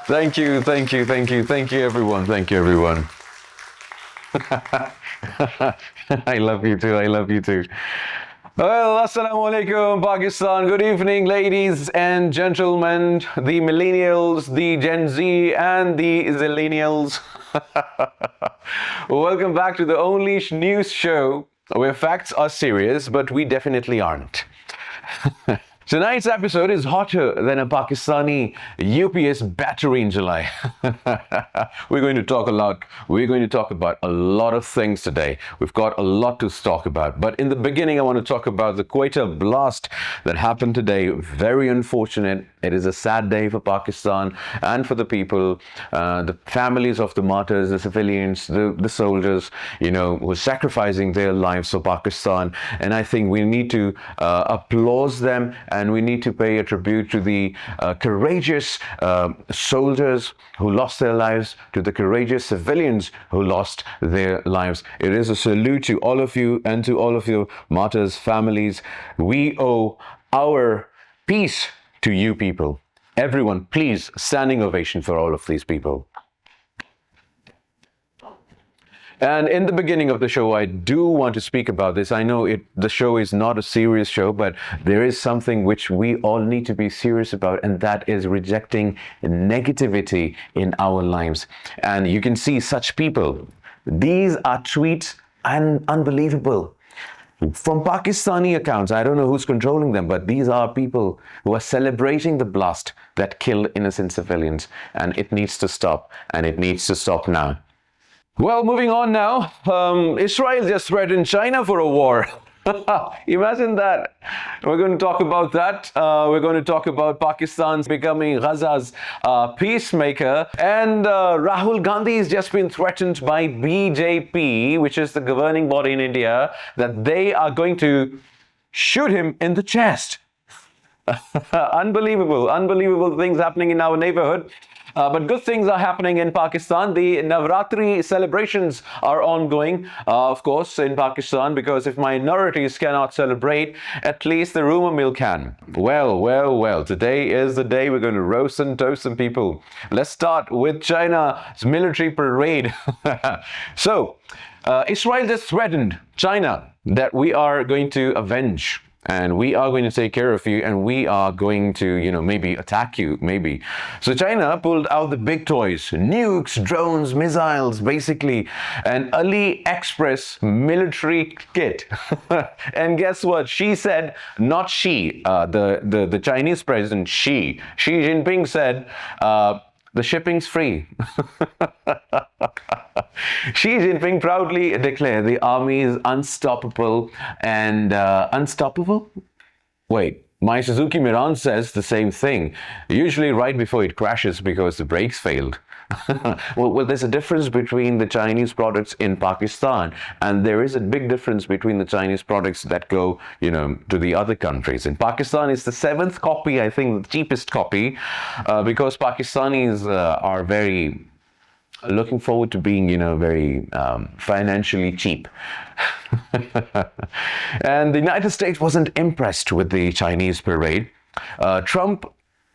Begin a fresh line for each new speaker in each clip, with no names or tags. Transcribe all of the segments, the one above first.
Thank you, thank you, thank you, thank you, everyone. Thank you, everyone. I love you too. I love you too. Well, Assalamu alaikum, Pakistan. Good evening, ladies and gentlemen, the millennials, the Gen Z, and the zillennials. Welcome back to the only news show where facts are serious, but we definitely aren't. Tonight's episode is hotter than a Pakistani UPS battery in July. We're going to talk a lot. We're going to talk about a lot of things today. We've got a lot to talk about. But in the beginning, I want to talk about the Quetta blast that happened today. Very unfortunate. It is a sad day for Pakistan and for the people, the families of the martyrs, the civilians, the soldiers, who are sacrificing their lives for Pakistan. And I think we need to applaud them, and we need to pay a tribute to the courageous soldiers who lost their lives, to the courageous civilians who lost their lives. It is a salute to all of you and to all of your martyrs' families. We owe our peace to you people. Everyone, please, standing ovation for all of these people. And in the beginning of the show, I do want to speak about this. I know the show is not a serious show, but there is something which we all need to be serious about, and that is rejecting negativity in our lives. And you can see such people. These are tweets unbelievable. From Pakistani accounts, I don't know who's controlling them, but these are people who are celebrating the blast that killed innocent civilians. And it needs to stop, and it needs to stop now. Well, moving on now. Israel just threatened China for a war. Imagine that. We're going to talk about that. We're going to talk about Pakistan's becoming Gaza's peacemaker. And Rahul Gandhi has just been threatened by BJP, which is the governing body in India, that they are going to shoot him in the chest. Unbelievable things happening in our neighborhood. But good things are happening in Pakistan. The Navratri celebrations are ongoing, of course, in Pakistan, because if minorities cannot celebrate, at least the rumor mill can. Well, today is the day we're going to roast and toast some people. Let's start with China's military parade. So, Israel just threatened China that we are going to avenge. And we are going to take care of you, and we are going to, maybe attack you, maybe. So China pulled out the big toys, nukes, drones, missiles, basically an AliExpress military kit. And guess what? She said, not she, the Chinese president, Xi Jinping said, the shipping's free. Xi Jinping proudly declared the army is unstoppable and unstoppable? Wait, my Suzuki Miran says the same thing, usually right before it crashes because the brakes failed. Well, there's a difference between the Chinese products in Pakistan, and there is a big difference between the Chinese products that go, to the other countries. In Pakistan, it's the 7th copy, I think, the cheapest copy, because Pakistanis are very looking forward to being, very financially cheap. And the United States wasn't impressed with the Chinese parade. Trump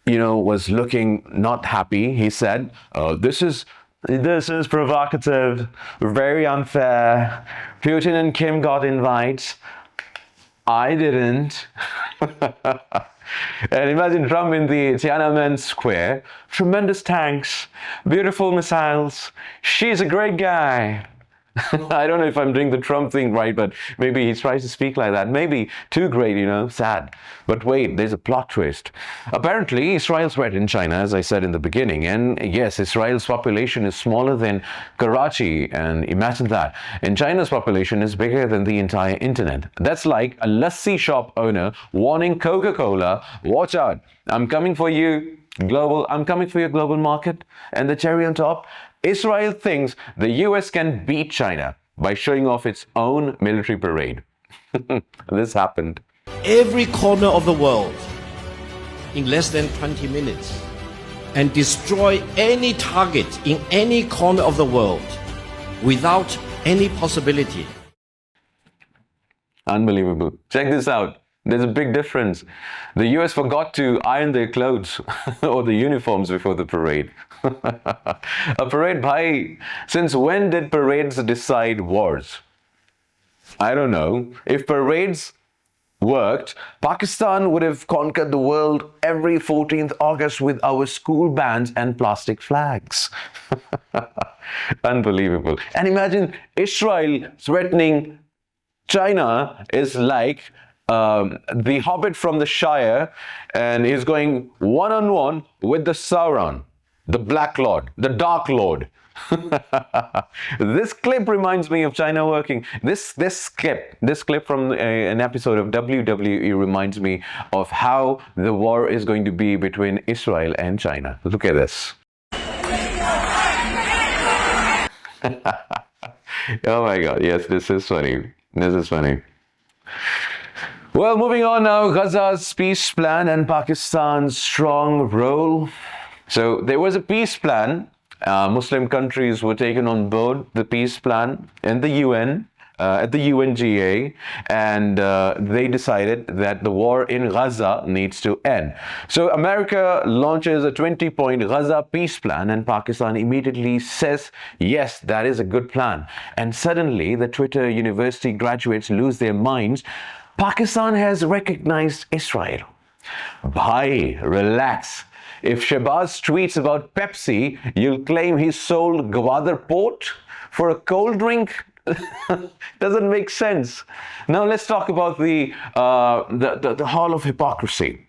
was looking not happy. He said, this is provocative, very unfair. Putin and Kim got invites. I didn't. And imagine Trump in the Tiananmen Square. Tremendous tanks, beautiful missiles. She's a great guy. I don't know if I'm doing the Trump thing right, but maybe he tries to speak like that. Maybe too great, sad. But wait, there's a plot twist. Apparently, Israel threatened China, as I said in the beginning. And yes, Israel's population is smaller than Karachi. And imagine that. And China's population is bigger than the entire internet. That's like a lassi shop owner warning Coca-Cola, watch out, I'm coming for you. I'm coming for your global market. And the cherry on top, Israel thinks the US can beat China by showing off its own military parade. This happened.
Every corner of the world in less than 20 minutes and destroy any target in any corner of the world without any possibility.
Unbelievable. Check this out. There's a big difference. The US forgot to iron their clothes or the uniforms before the parade. A parade, bhai. Since when did parades decide wars? I don't know. If parades worked, Pakistan would have conquered the world every 14th August with our school bands and plastic flags. Unbelievable. And imagine Israel threatening China is like the Hobbit from the Shire, and he's going one-on-one with the Sauron, the Black Lord, the Dark Lord. This clip reminds me of China working. This clip from an episode of WWE reminds me of how the war is going to be between Israel and China. Look at this. Oh my God, yes, this is funny. This is funny. Well, moving on now, Gaza's peace plan and Pakistan's strong role. So there was a peace plan. Muslim countries were taken on board the peace plan in the UN, at the UNGA, and they decided that the war in Gaza needs to end. So America launches a 20-point Gaza peace plan, and Pakistan immediately says, yes, that is a good plan. And suddenly the Twitter University graduates lose their minds. Pakistan has recognized Israel. Bhai, relax. If Shehbaz tweets about Pepsi, you'll claim he sold Gwadar Port for a cold drink? Doesn't make sense. Now let's talk about the hall of hypocrisy.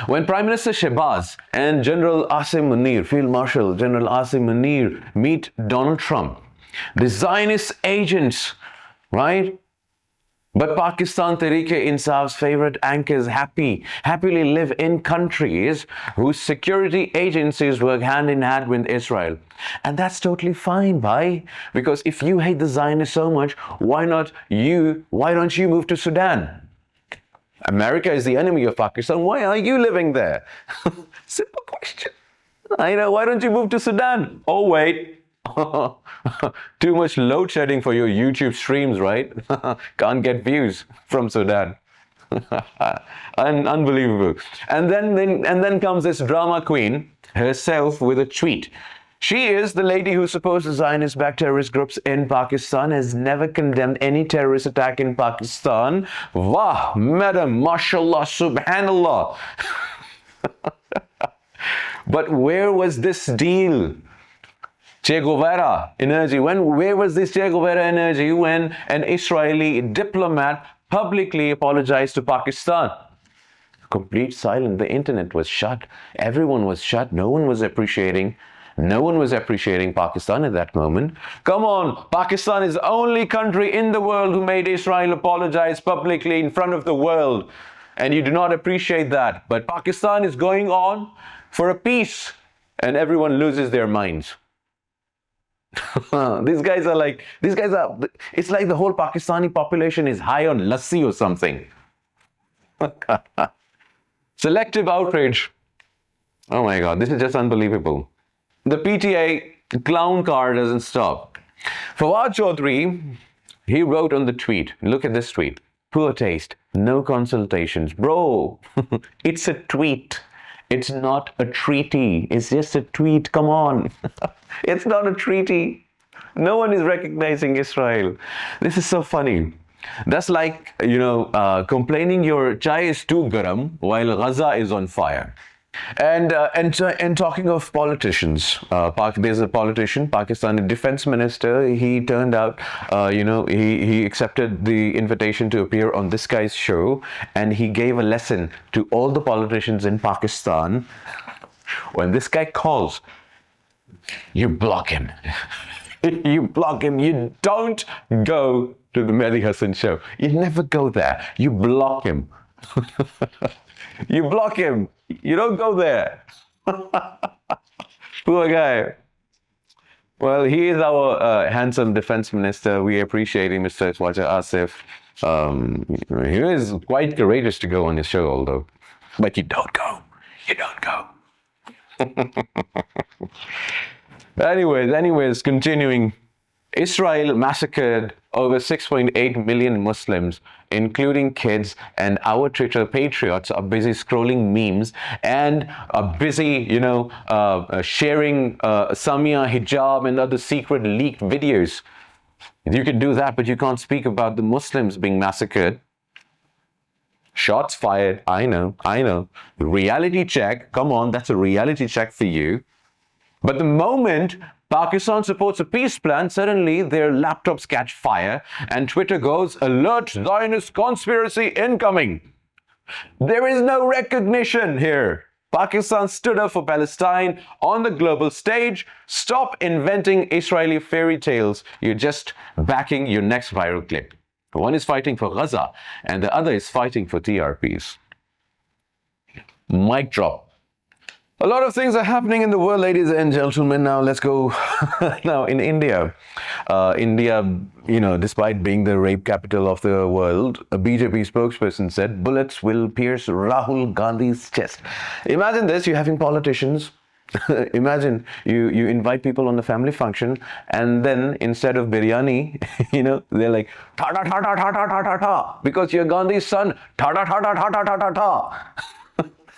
When Prime Minister Shehbaz and General Asim Munir, Field Marshal General Asim Munir, meet Donald Trump, the Zionist agents, right? But Pakistan Tehreek-e-Insaf's favorite anchors happily live in countries whose security agencies work hand in hand with Israel. And that's totally fine, bhai. Because if you hate the Zionists so much, why don't you move to Sudan? America is the enemy of Pakistan. Why are you living there? Simple question. I know, why don't you move to Sudan? Oh, wait. Too much load shedding for your YouTube streams, right? Can't get views from Sudan. Unbelievable. And then comes this drama queen herself with a tweet. She is the lady who supposed Zionist-backed terrorist groups in Pakistan, has never condemned any terrorist attack in Pakistan. Wah, madam, mashallah, subhanallah. But where was this deal? Che Guevara energy. Where was this Che Guevara energy when an Israeli diplomat publicly apologized to Pakistan? Complete silence. The internet was shut. Everyone was shut. No one was appreciating Pakistan at that moment. Come on, Pakistan is the only country in the world who made Israel apologize publicly in front of the world. And you do not appreciate that. But Pakistan is going on for a peace, and everyone loses their minds. It's like the whole Pakistani population is high on lassi or something. Selective outrage. Oh my God, this is just unbelievable. The PTA clown car doesn't stop. Fawad Chaudhry, he wrote on the tweet, look at this tweet. Poor taste, no consultations. Bro, it's a tweet. It's not a treaty. It's just a tweet. Come on. It's not a treaty. No one is recognizing Israel. This is so funny. That's like, complaining your chai is too garam while Gaza is on fire. And talking of politicians, there's a politician, Pakistani defense minister. He turned out, he accepted the invitation to appear on this guy's show, and he gave a lesson to all the politicians in Pakistan. When this guy calls, you block him. You block him. You don't go to the Mehdi Hassan show. You never go there. You block him. You block him. You don't go there. Poor guy. Well, he is our handsome defense minister. We appreciate him, Mr. Khawaja Asif. He is quite courageous to go on his show, although. But you don't go. You don't go. Anyways, continuing. Israel massacred over 6.8 million Muslims, including kids, and our Twitter patriots are busy scrolling memes and are busy, sharing Samia hijab and other secret leaked videos. You can do that, but you can't speak about the Muslims being massacred. Shots fired. I know. Reality check. Come on, that's a reality check for you. But the moment Pakistan supports a peace plan, suddenly their laptops catch fire and Twitter goes, "Alert, Zionist conspiracy incoming." There is no recognition here. Pakistan stood up for Palestine on the global stage. Stop inventing Israeli fairy tales. You're just backing your next viral clip. One is fighting for Gaza and the other is fighting for TRPs. Mic drop. A lot of things are happening in the world, ladies and gentlemen. Now let's go. Now in India, despite being the rape capital of the world, a BJP spokesperson said bullets will pierce Rahul Gandhi's chest. Imagine this: you're having politicians. Imagine you invite people on the family function, and then instead of biryani, they're like ta ta ta ta ta ta ta ta ta because you're Gandhi's son. Ta ta ta ta ta ta ta ta ta.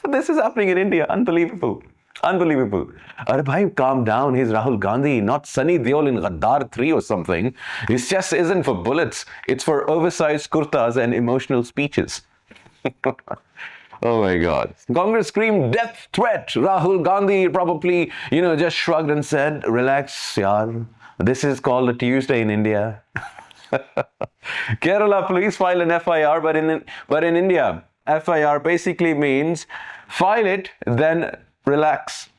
This is happening in India. Unbelievable. Arre bhai, calm down. He's Rahul Gandhi, not Sunny Deol in Gaddar 3 or something. His chest isn't for bullets. It's for oversized kurtas and emotional speeches. Oh my God. Congress screamed death threat. Rahul Gandhi probably, just shrugged and said, relax, yaar. This is called a Tuesday in India. Kerala police filed an FIR, but in India, FIR basically means file it, then relax.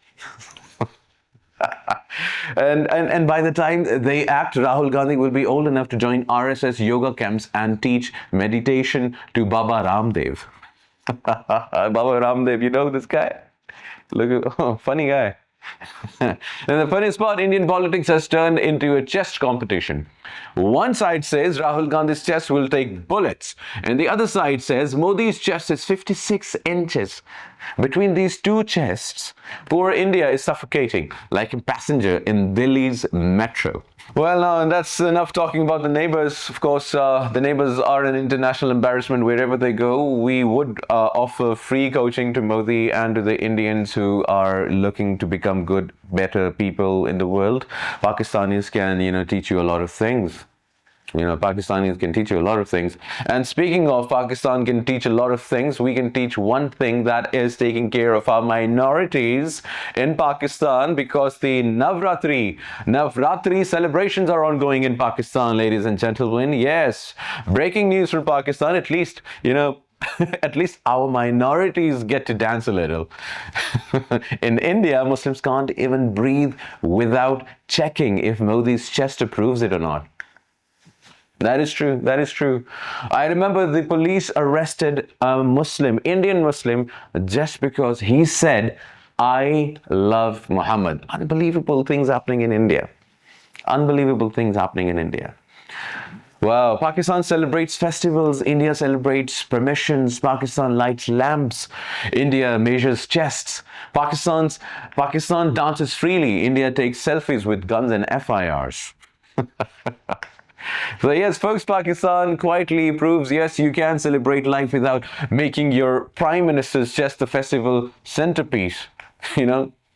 and by the time they act, Rahul Gandhi will be old enough to join RSS yoga camps and teach meditation to Baba Ramdev. Baba Ramdev, you know this guy? Funny guy. And the funniest part, Indian politics has turned into a chess competition. One side says Rahul Gandhi's chest will take bullets, and the other side says Modi's chest is 56 inches. Between these two chests, poor India is suffocating like a passenger in Delhi's metro. Well, now that's enough talking about the neighbors. Of course, the neighbors are an international embarrassment wherever they go. We would offer free coaching to Modi and to the Indians who are looking to become good, better people in the world. Pakistanis can, teach you a lot of things. Pakistanis can teach you a lot of things. And speaking of Pakistan can teach a lot of things, we can teach one thing, that is taking care of our minorities in Pakistan, because the Navratri celebrations are ongoing in Pakistan, ladies and gentlemen. Yes, breaking news from Pakistan, at least, at least our minorities get to dance a little. In India, Muslims can't even breathe without checking if Modi's chest approves it or not. That is true. I remember the police arrested a Indian Muslim, just because he said, "I love Muhammad." Unbelievable things happening in India. Wow, Pakistan celebrates festivals, India celebrates permissions, Pakistan lights lamps, India measures chests, Pakistan dances freely, India takes selfies with guns and FIRs. So yes, folks, Pakistan quietly proves, yes, you can celebrate life without making your prime minister's chest the festival centerpiece.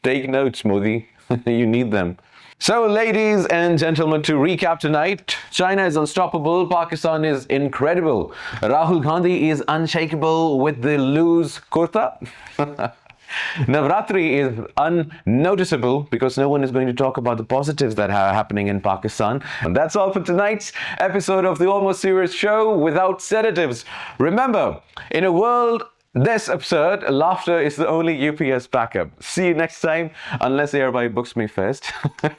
Take notes, Modi. You need them. So, ladies and gentlemen, to recap tonight, China is unstoppable, Pakistan is incredible, Rahul Gandhi is unshakable with the loose kurta. Navratri is unnoticeable because no one is going to talk about the positives that are happening in Pakistan. And that's all for tonight's episode of the Almost Serious Show without sedatives. Remember, in a world this absurd, laughter is the only UPS backup. See you next time, unless Airby books me first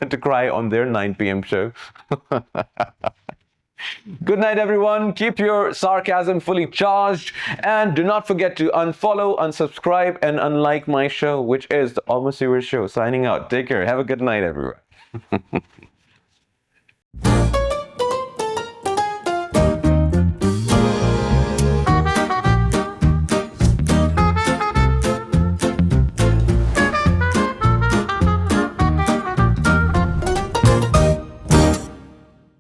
to cry on their 9 p.m. show. Good night, everyone. Keep your sarcasm fully charged, and do not forget to unfollow, unsubscribe, and unlike my show, which is the Almost Serious Show. Signing out. Take care. Have a good night, everyone.